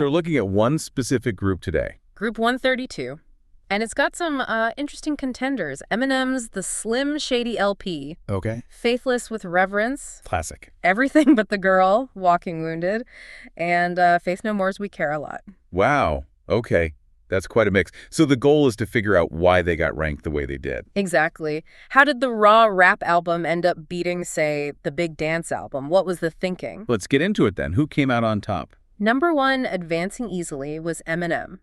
So we're looking at one specific group today. Group 132. And it's got some interesting contenders. Eminem's The Slim Shady LP. Okay. Faithless with Reverence. Classic. Everything But the Girl, Walking Wounded. And Faith No More's We Care a Lot. Wow. Okay. That's quite a mix. So the goal is to figure out why they got ranked the way they did. Exactly. How did the raw rap album end up beating, say, the big dance album? What was the thinking? Let's get into it then. Who came out on top? Number one, advancing easily, was Eminem.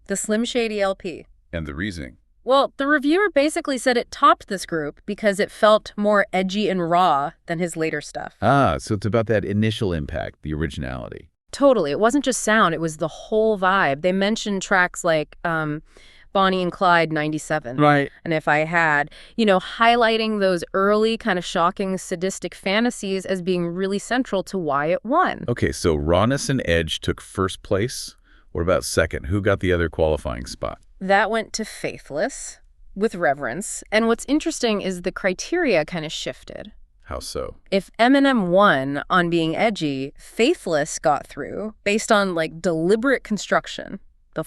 The Slim Shady LP. And the reasoning? Well, the reviewer basically said it topped this group because it felt more edgy and raw than his later stuff. Ah, so it's about that initial impact, the originality. Totally. It wasn't just sound, it was the whole vibe. They mentioned tracks like Bonnie and Clyde 97. Right. And If I Had, highlighting those early kind of shocking sadistic fantasies as being really central to why it won. Okay, so rawness and edge took first place. What about second? Who got the other qualifying spot? That went to Faithless with Reverence. And what's interesting is the criteria kind of shifted. How so? If Eminem won on being edgy, Faithless got through based on, deliberate construction.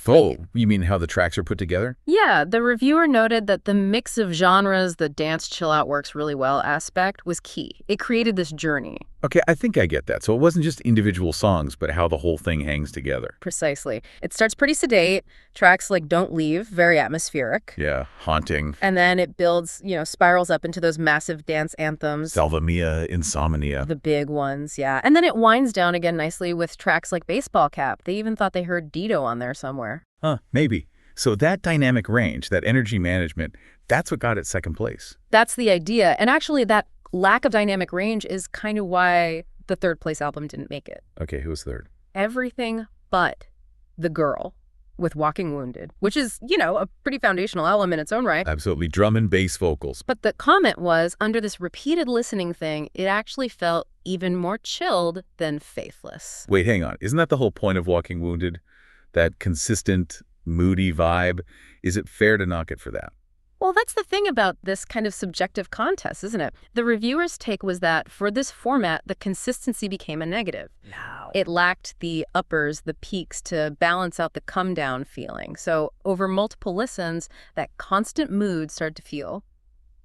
Oh, you mean how the tracks are put together? Yeah, the reviewer noted that the mix of genres, the dance chill-out works really well aspect, was key. It created this journey. Okay, I think I get that. So it wasn't just individual songs, but how the whole thing hangs together. Precisely. It starts pretty sedate. Tracks like Don't Leave, very atmospheric. Yeah, haunting. And then it builds, spirals up into those massive dance anthems. Salva Mia, Insomnia. The big ones, yeah. And then it winds down again nicely with tracks like Baseball Cap. They even thought they heard Dito on there somewhere. Huh, maybe. So that dynamic range, that energy management, that's what got it second place. That's the idea. And actually, that lack of dynamic range is kind of why the third place album didn't make it. Okay, who was third? Everything But the Girl with Walking Wounded, which is, a pretty foundational album in its own right. Absolutely. Drum and bass vocals. But the comment was, under this repeated listening thing, it actually felt even more chilled than Faithless. Wait, hang on. Isn't that the whole point of Walking Wounded? That consistent, moody vibe? Is it fair to knock it for that? Well, that's the thing about this kind of subjective contest, isn't it? The reviewer's take was that for this format, the consistency became a negative. No. It lacked the uppers, the peaks to balance out the come-down feeling. So over multiple listens, that constant mood started to feel,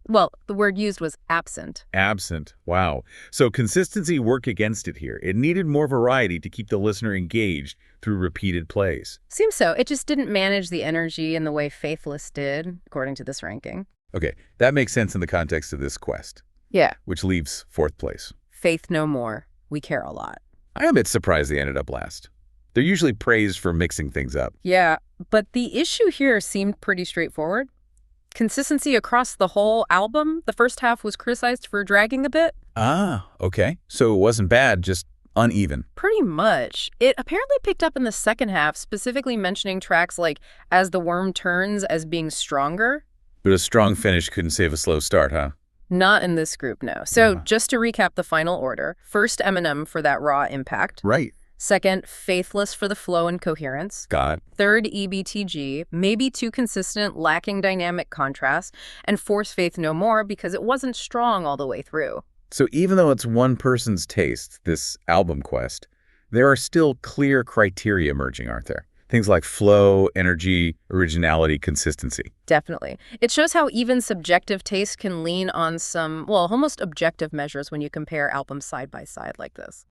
well, the word used was absent. Absent. Wow. So consistency worked against it here. It needed more variety to keep the listener engaged through repeated plays. Seems so. It just didn't manage the energy in the way Faithless did, according to this ranking. Okay, that makes sense in the context of this quest. Yeah. Which leaves fourth place. Faith No More. We Care a Lot. I am a bit surprised they ended up last. They're usually praised for mixing things up. Yeah, but the issue here seemed pretty straightforward. Consistency across the whole album. The first half was criticized for dragging a bit. Ah, okay. So it wasn't bad, just uneven. Pretty much. It apparently picked up in the second half, specifically mentioning tracks like As the Worm Turns as being stronger. But a strong finish couldn't save a slow start, huh? Not in this group, no. So just to recap the final order, first Eminem for that raw impact. Right. Second, Faithless for the flow and coherence. Got it. Third, EBTG, maybe too consistent, lacking dynamic contrast. And fourth, Faith No More, because it wasn't strong all the way through. So even though it's one person's taste, this album quest, there are still clear criteria emerging, aren't there? Things like flow, energy, originality, consistency. Definitely. It shows how even subjective taste can lean on some, well, almost objective measures when you compare albums side by side like this.